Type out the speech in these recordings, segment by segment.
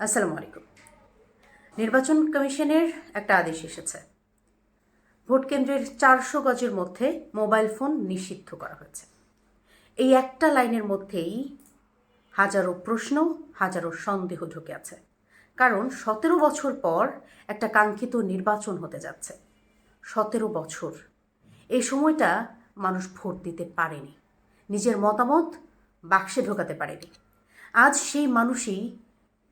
আসসালামু আলাইকুম। নির্বাচন কমিশনের একটা আদেশ এসেছে। ভোট কেন্দ্রের 400 গজের মধ্যে মোবাইল ফোন নিষিদ্ধ করা হয়েছে। এই একটা লাইনের মধ্যেই হাজারো প্রশ্ন, হাজারো সন্দেহ ঢুকে আছে। কারণ 17 বছর পর একটা কাঙ্ক্ষিত নির্বাচন হতে যাচ্ছে। 17 বছর, এই সময়টা মানুষ ভোট দিতে পারেনি, নিজের মতামত বাক্সে ঢোকাতে পারেনি। আজ সেই মানুষই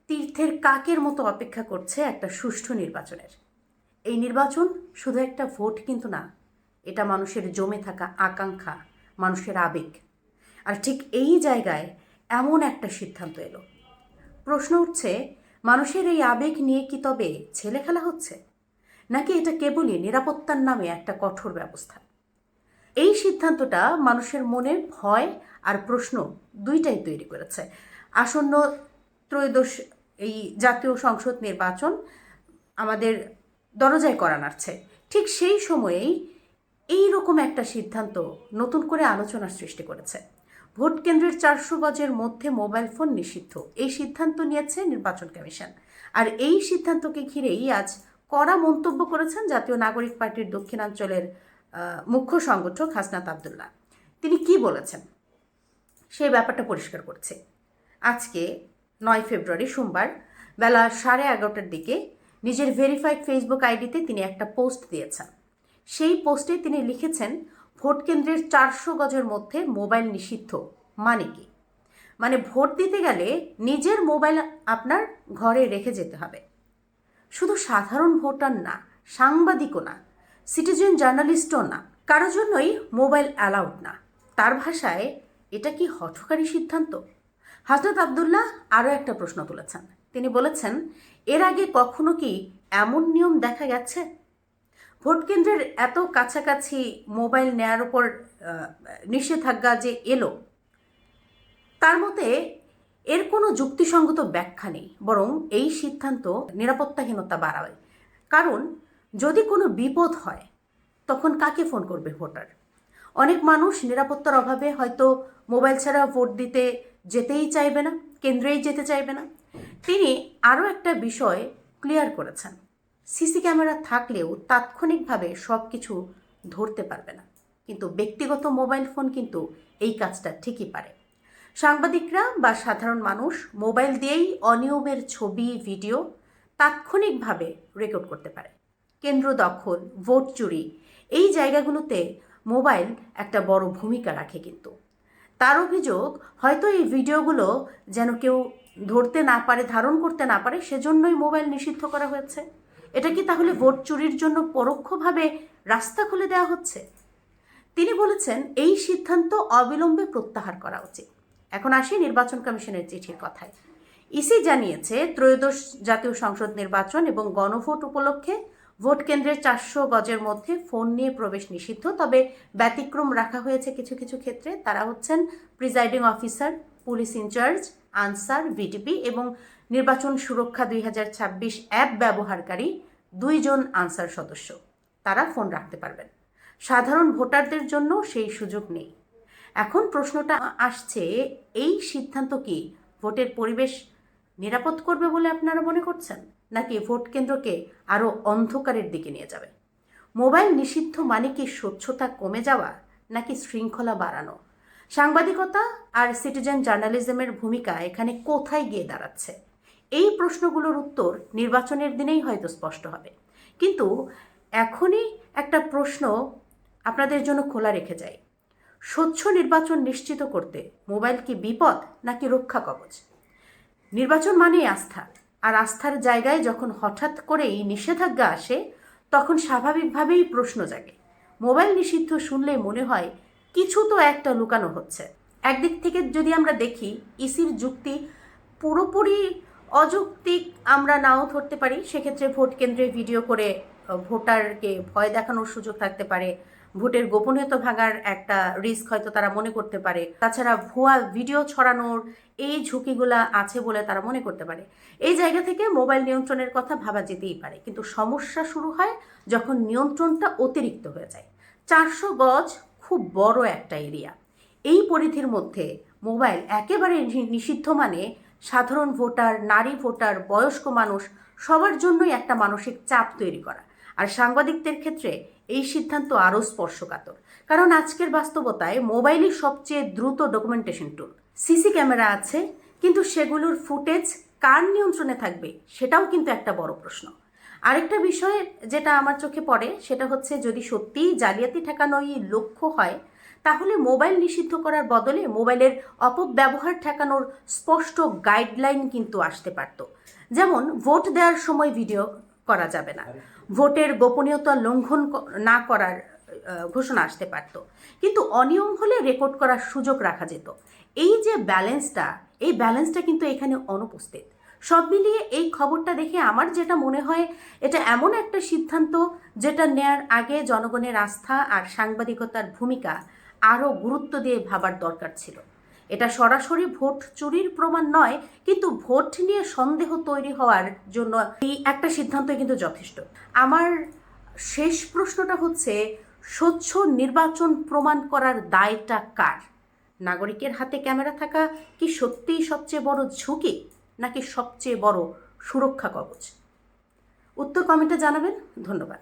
তীর্থের কাকের মতো অপেক্ষা করছে একটা সুষ্ঠু নির্বাচনের। এই নির্বাচন শুধু একটা ভোট কিন্তু না, এটা মানুষের জমে থাকা আকাঙ্ক্ষা, মানুষের আবেগ। আর ঠিক এই জায়গায় এমন একটা সিদ্ধান্ত এলো। প্রশ্ন উঠছে, মানুষের এই আবেগ নিয়ে কি তবে ছেলে খেলা হচ্ছে, নাকি এটা কেবলই নিরাপত্তার নামে একটা কঠোর ব্যবস্থা? এই সিদ্ধান্তটা মানুষের মনে ভয় আর প্রশ্ন দুইটাই তৈরি করেছে। আসন্ন ত্রয়োদশ এই জাতীয় সংসদ নির্বাচন আমাদের দরজায় করা নাড়ছে। ঠিক সেই সময়েই এই রকম একটা সিদ্ধান্ত নতুন করে আলোচনার সৃষ্টি করেছে। ভোট কেন্দ্রের 400 গজের মধ্যে মোবাইল ফোন নিষিদ্ধ, এই সিদ্ধান্ত নিয়েছে নির্বাচন কমিশন। আর এই সিদ্ধান্তকে ঘিরেই আজ কড়া মন্তব্য করেছেন জাতীয় নাগরিক পার্টির দক্ষিণাঞ্চলের মুখ্য সংগঠক হাসনাত আবদুল্লাহ। তিনি কি বলেছেন সেই ব্যাপারটা পরিষ্কার করছে। আজকে 9 ফেব্রুয়ারি সোমবার বেলা 11:30টার দিকে নিজের ভেরিফাইড ফেসবুক আইডিতে তিনি একটা পোস্ট দিয়েছেন। সেই পোস্টে তিনি লিখেছেন, ভোট কেন্দ্রের 400 গজের মধ্যে মোবাইল নিষিদ্ধ মানে কি? মানে ভোট দিতে গেলে নিজের মোবাইল আপনার ঘরে রেখে যেতে হবে। শুধু সাধারণ ভোটার না, সাংবাদিকও না, সিটিজেন জার্নালিস্টও না, কারোর জন্যই মোবাইল অ্যালাউড না। তার ভাষায় এটা কি হঠকারী সিদ্ধান্ত? হাজরত আবদুল্লাহ আরও একটা প্রশ্ন তুলেছেন। তিনি বলেছেন, এর আগে কখনো কি এমন নিয়ম দেখা গেছে? ভোট কেন্দ্রের এত কাছাকাছি মোবাইল নেয়ার উপর নিষেধাজ্ঞা যে এলো, তার মতে এর কোনো যুক্তিসঙ্গত ব্যাখ্যা নেই, বরং এই সিদ্ধান্ত নিরাপত্তাহীনতা বাড়ায়। কারণ যদি কোনো বিপদ হয় তখন কাকে ফোন করবে ভোটার? অনেক মানুষ নিরাপত্তার অভাবে হয়তো মোবাইল ছাড়া ভোট দিতে যেতেই চাইবে না, কেন্দ্রেই যেতে চাইবে না। তিনি আরও একটা বিষয় ক্লিয়ার করেছেন, সিসি ক্যামেরা থাকলেও তাৎক্ষণিকভাবে সব কিছু ধরতে পারবে না, কিন্তু ব্যক্তিগত মোবাইল ফোন কিন্তু এই কাজটা ঠিকই পারে। সাংবাদিকরা বা সাধারণ মানুষ মোবাইল দিয়েই অনিয়মের ছবি, ভিডিও তাৎক্ষণিকভাবে রেকর্ড করতে পারে। কেন্দ্র দখল, ভোট চুরি, এই জায়গাগুলোতে মোবাইল একটা বড় ভূমিকা রাখে। কিন্তু তার অভিযোগ, হয়তো এই ভিডিওগুলো যেন কেউ ধরতে না পারে, ধারণ করতে না পারে, সেজন্যই মোবাইল নিষিদ্ধ করা হয়েছে। এটা কি তাহলে ভোট চুরির জন্য পরোক্ষভাবে রাস্তা খুলে দেওয়া হচ্ছে? তিনি বলেছেন, এই সিদ্ধান্ত অবিলম্বে প্রত্যাহার করা উচিত। এখন আসি নির্বাচন কমিশনের চিঠির কথায়। ইসি জানিয়েছে, ত্রয়োদশ জাতীয় সংসদ নির্বাচন এবং গণভোট উপলক্ষে ভোট কেন্দ্রের 400 গজের মধ্যে ফোন নিয়ে প্রবেশ নিষিদ্ধ। তবে ব্যতিক্রম রাখা হয়েছে কিছু কিছু ক্ষেত্রে। তারা হচ্ছেন presiding officer, police incharge, Ansar, VDP এবং নির্বাচন সুরক্ষা 2026 অ্যাপ ব্যবহারকারী 2 জন আনসার সদস্য। তারা ফোন রাখতে পারবেন। সাধারণ ভোটারদের জন্য সেই সুযোগ নেই। এখন প্রশ্নটা আসছে, এই সিদ্ধান্ত কি ভোটের পরিবেশ নিরাপদ করবে বলে আপনারা মনে করছেন, নাকি ভোট কেন্দ্রকে আরও অন্ধকারের দিকে নিয়ে যাবে? মোবাইল নিষিদ্ধ মানে কি স্বচ্ছতা কমে যাওয়া, নাকি শৃঙ্খলা বাড়ানো? সাংবাদিকতা আর সিটিজেন জার্নালিজমের ভূমিকা এখানে কোথায় গিয়ে দাঁড়াচ্ছে? এই প্রশ্নগুলোর উত্তর নির্বাচনের দিনেই হয়তো স্পষ্ট হবে। কিন্তু এখনই একটা প্রশ্ন আপনাদের জন্য খোলা রেখে যাই, স্বচ্ছ নির্বাচন নিশ্চিত করতে মোবাইল কি বিপদ নাকি রক্ষা কবচ? নির্বাচন মানেই আস্থা, আর আস্থার জায়গায় যখন হঠাৎ করেই নিষেধাজ্ঞা আসে, তখন স্বাভাবিকভাবেই প্রশ্ন জাগে। মোবাইল নিষিদ্ধ শুনলে মনে হয় কিছু তো একটা লুকানো হচ্ছে। একদিক থেকে যদি আমরা দেখি, ইসির যুক্তি পুরোপুরি অযৌক্তিক আমরা নাও ধরতে পারি। সেক্ষেত্রে ভোট কেন্দ্রে ভিডিও করে ভোটারকে ভয় দেখানোর সুযোগ থাকতে পারে, ভোটের গোপনীয়তা ভাঙার একটা রিস্ক হয়তো তারা মনে করতে পারে। তাছাড়া ভুয়া ভিডিও ছড়ানোর এই ঝুঁকিগুলা আছে বলে তারা মনে করতে পারে। এই জায়গা থেকে মোবাইল নিয়ন্ত্রণের কথা ভাবা যেতেই পারে, কিন্তু সমস্যা শুরু হয় যখন নিয়ন্ত্রণটা অতিরিক্ত হয়ে যায়। 400 গজ খুব বড় একটা এরিয়া। এই পরিধির মধ্যে মোবাইল একেবারে নিষিদ্ধ মানে সাধারণ ভোটার, নারী ভোটার, বয়স্ক মানুষ সবার জন্যই একটা মানসিক চাপ তৈরি করা। আর সাংবাদিকদের ক্ষেত্রে এই সিদ্ধান্ত আরও স্পর্শকাতর, কারণ আজকের বাস্তবতায় মোবাইলই সবচেয়ে দ্রুত ডকুমেন্টেশন টুল। সিসি ক্যামেরা আছে, কিন্তু সেগুলোর ফুটেজ কার নিয়ন্ত্রণে থাকবে সেটাও কিন্তু একটা বড় প্রশ্ন। আরেকটা বিষয় যেটা আমার চোখে পড়ে সেটা হচ্ছে, যদি সত্যিই জালিয়াতি ঠেকানোই লক্ষ্য হয়, তাহলে মোবাইল নিষিদ্ধ করার বদলে মোবাইলের অপব্যবহার ঠেকানোর স্পষ্ট গাইডলাইন কিন্তু আসতে পারত। যেমন ভোট দেওয়ার সময় ভিডিও করা যাবে না, ভোটের গোপনীয়তা লঙ্ঘন না করার ঘোষণা আসতে পারত, কিন্তু অনিয়ম হলে রেকর্ড করার সুযোগ রাখা যেত। এই যে ব্যালেন্সটা কিন্তু এখানে অনুপস্থিত। সব মিলিয়ে এই খবরটা দেখে আমার যেটা মনে হয়, এটা এমন একটা সিদ্ধান্ত যেটা নেয়ার আগে জনগণের আস্থা আর সাংবাদিকতার ভূমিকা আরও গুরুত্ব দিয়ে ভাবার দরকার ছিল। এটা সরাসরি ভোট চুরির প্রমাণ নয়, কিন্তু ভোট নিয়ে সন্দেহ তৈরি হওয়ার জন্য এই একটা সিদ্ধান্ত কিন্তু যথেষ্ট। আমার শেষ প্রশ্নটা হচ্ছে, স্বচ্ছ নির্বাচন প্রমাণ করার দায়টা কার? নাগরিকের হাতে ক্যামেরা থাকা কি সত্যিই সবচেয়ে বড় ঝুঁকি, নাকি সবচেয়ে বড় সুরক্ষা কবচ? উত্তর কমেন্টে জানাবেন। ধন্যবাদ।